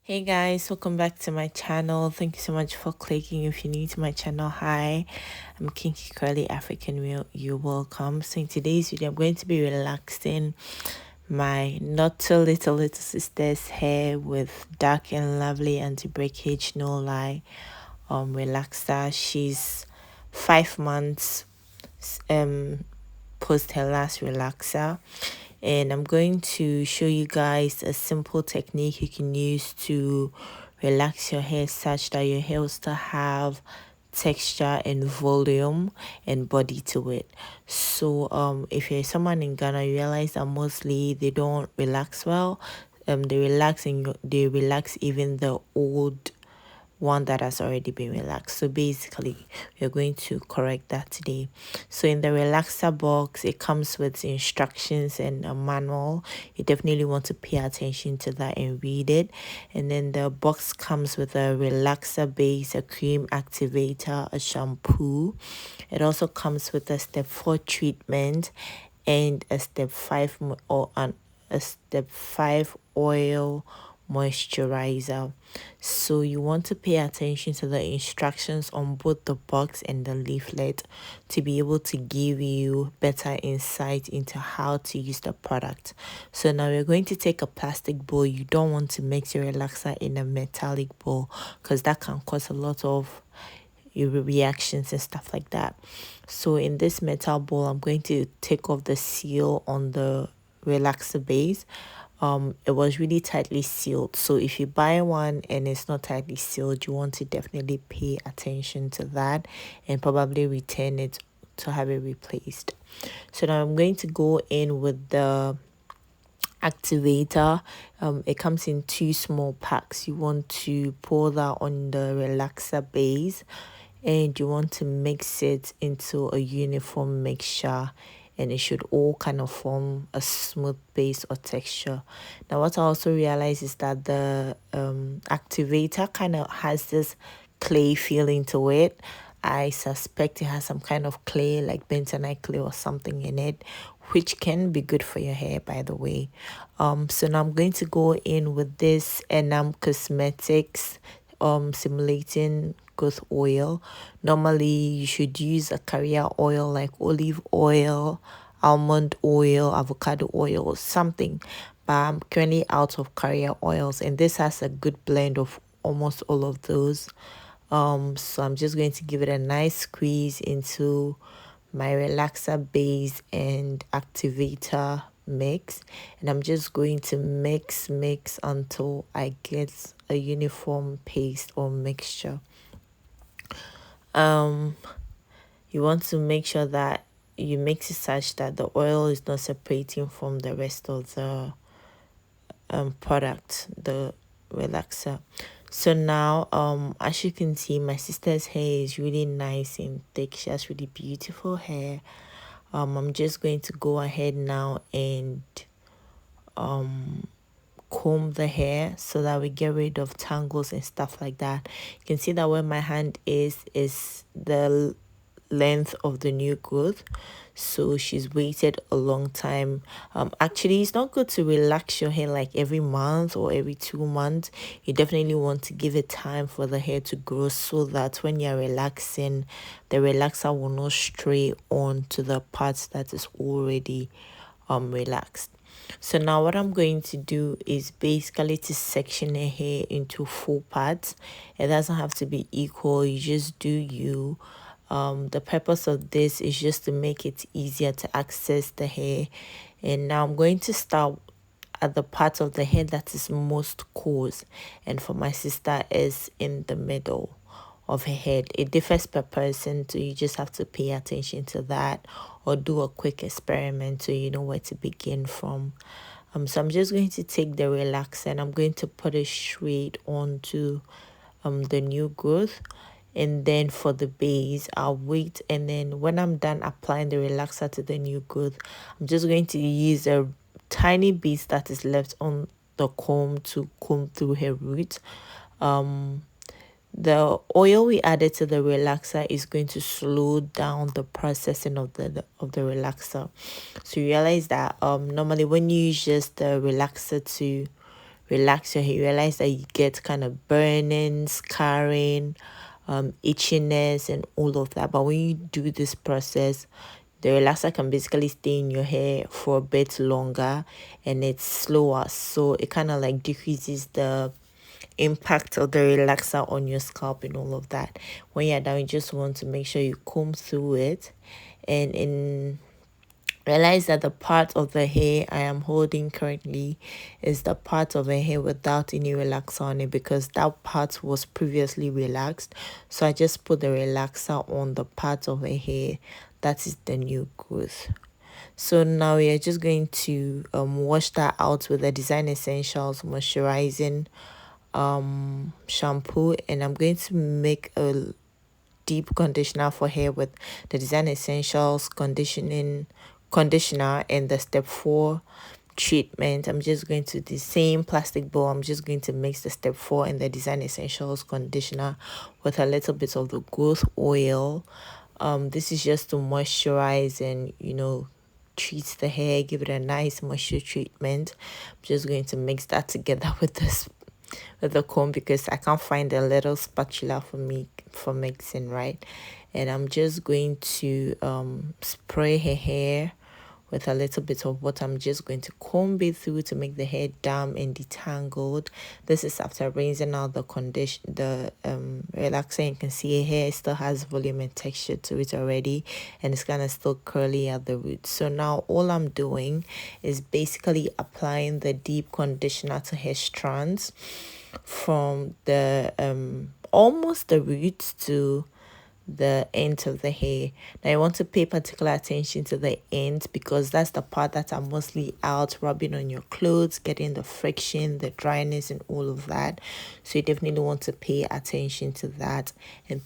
Hey guys, welcome back to my channel. Thank you so much for clicking. If you're new to my channel, hi, I'm Kinkycurly African Real. You're welcome. So in today's video, I'm going to be relaxing my not so little sister's hair with dark and lovely anti-breakage no lie relaxer. She's 5 months post her last relaxer, and I'm going to show you guys a simple technique you can use to relax your hair such that your hair will still have texture and volume and body to it. So if you're someone in Ghana, you realize that mostly they don't relax well. They relax even the old one that has already been relaxed. So basically, we're going to correct that today. So in the relaxer box, it comes with instructions and a manual. You definitely want to pay attention to that and read it. And then the box comes with a relaxer base, a cream activator, a shampoo. It also comes with a step 4 treatment and a step 5 a step 5 oil moisturizer. So you want to pay attention to the instructions on both the box and the leaflet to be able to give you better insight into how to use the product. So now we're going to take a plastic bowl. You don't want to mix your relaxer in a metallic bowl because that can cause a lot of your reactions and stuff like that. So in this metal bowl, I'm going to take off the seal on the relaxer base. It was really tightly sealed, so if you buy one and it's not tightly sealed, you want to definitely pay attention to that and probably return it to have it replaced. So now I'm going to go in with the activator. It comes in 2 small packs. You want to pour that on the relaxer base and you want to mix it into a uniform mixture, and it should all kind of form a smooth base or texture. Now what I also realized is that the activator kind of has this clay feeling to it. I suspect it has some kind of clay like bentonite clay or something in it, which can be good for your hair, by the way. So now I'm going to go in with this Enam Cosmetics simulating growth oil. Normally you should use a carrier oil like olive oil, almond oil, avocado oil, or something, but I'm currently out of carrier oils, and this has a good blend of almost all of those. So I'm just going to give it a nice squeeze into my relaxer base and activator mix, and I'm just going to mix until I get a uniform paste or mixture. You want to make sure that you mix it such that the oil is not separating from the rest of the product, the relaxer. So now as you can see, my sister's hair is really nice and thick. She has really beautiful hair. I'm just going to go ahead now and comb the hair so that we get rid of tangles and stuff like that. You can see that where my hand is the length of the new growth, so she's waited a long time. Actually, it's not good to relax your hair like every month or every 2 months. You definitely want to give it time for the hair to grow so that when you're relaxing, the relaxer will not stray on to the parts that is already relaxed. So now what I'm going to do is basically to section the hair into 4 parts. It doesn't have to be equal, you just do you. The purpose of this is just to make it easier to access the hair. And now I'm going to start at the part of the hair that is most coarse, and for my sister is in the middle of her head. It differs per person, so you just have to pay attention to that or do a quick experiment so you know where to begin from. So I'm just going to take the relaxer and I'm going to put it straight onto the new growth, and then for the base I'll wait, and then when I'm done applying the relaxer to the new growth, I'm just going to use a tiny bit that is left on the comb to comb through her roots. The oil we added to the relaxer is going to slow down the processing of the relaxer. So you realize that normally when you use just the relaxer to relax your hair, you realize that you get kind of burning, scarring, itchiness and all of that. But when you do this process, the relaxer can basically stay in your hair for a bit longer, and it's slower, so it kind of like decreases the impact of the relaxer on your scalp and all of that. When you're done, you just want to make sure you comb through it, and in realize that the part of the hair I am holding currently is the part of the hair without any relaxer on it, because that part was previously relaxed. So I just put the relaxer on the part of the hair that is the new growth. So now we are just going to wash that out with the Design Essentials moisturizing shampoo, and I'm going to make a deep conditioner for hair with the Design Essentials conditioner and the step 4 treatment. I'm just going to the same plastic bowl, I'm just going to mix the step 4 and the Design Essentials conditioner with a little bit of the growth oil. This is just to moisturize and treat the hair, give it a nice moisture treatment. I'm just going to mix that together with the comb, because I can't find a little spatula for mixing, right? And I'm just going to spray her hair with a little bit of water. I'm just going to comb it through to make the hair damp and detangled. This is after rinsing out the relaxer. You can see her hair still has volume and texture to it already, and it's kind of still curly at the roots. So now all I'm doing is basically applying the deep conditioner to her strands from the almost the roots to the end of the hair. Now I want to pay particular attention to the end, because that's the part that are mostly out rubbing on your clothes, getting the friction, the dryness and all of that. So you definitely want to pay attention to that. And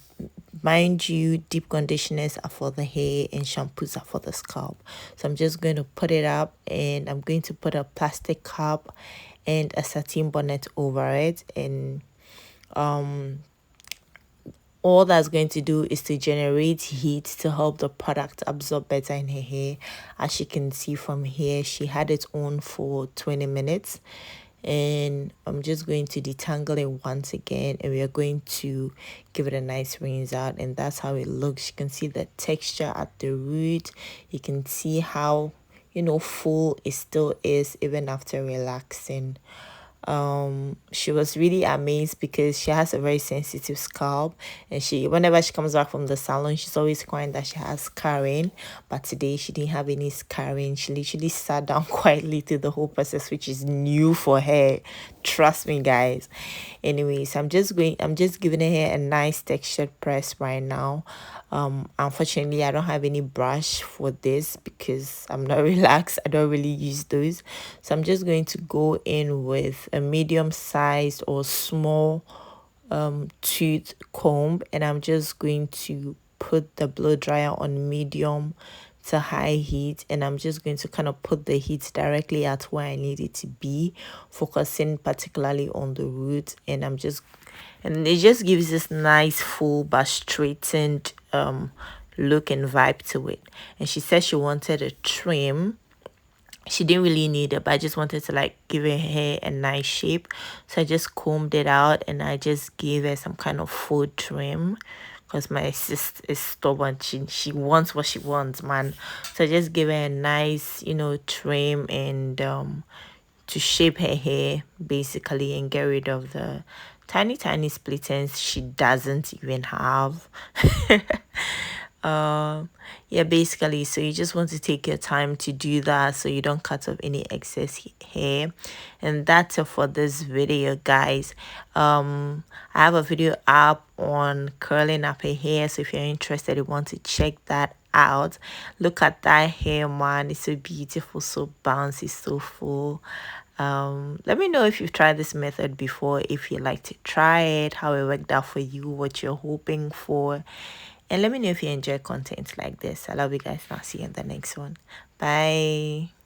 mind you, deep conditioners are for the hair and shampoos are for the scalp. So I'm just going to put it up, and I'm going to put a plastic cap and a satin bonnet over it, and all that's going to do is to generate heat to help the product absorb better in her hair. As you can see from here, she had it on for 20 minutes, and I'm just going to detangle it once again, and we are going to give it a nice rinse out, and that's how it looks. You can see the texture at the root. You can see how full it still is even after relaxing. She was really amazed because she has a very sensitive scalp, and whenever she comes back from the salon, she's always crying that she has scarring. But today she didn't have any scarring. She literally sat down quietly through the whole process, which is new for her, trust me guys. Anyways, I'm just giving her a nice textured press right now. Unfortunately I don't have any brush for this because I'm not relaxed. I don't really use those, so I'm just going to go in with a medium sized or small tooth comb, and I'm just going to put the blow dryer on medium to high heat, and I'm just going to kind of put the heat directly at where I need it to be, focusing particularly on the root. And it just gives this nice full but straightened look and vibe to it. And she said she wanted a trim. She didn't really need it, but I just wanted to like give her hair a nice shape, so I just combed it out and I just gave her some kind of full trim, because my sister is stubborn. She wants what she wants, man. So I just give her a nice trim, and to shape her hair basically, and get rid of the tiny split ends she doesn't even have. Yeah, basically, so you just want to take your time to do that so you don't cut off any excess hair. And that's it for this video, guys. I have a video up on curling up her hair, so if you're interested, you want to check that out. Look at that hair, man. It's so beautiful, so bouncy, so full. Let me know if you've tried this method before, if you'd like to try it, how it worked out for you, what you're hoping for. And let me know if you enjoy content like this. I love you guys, and I'll see you in the next one. Bye.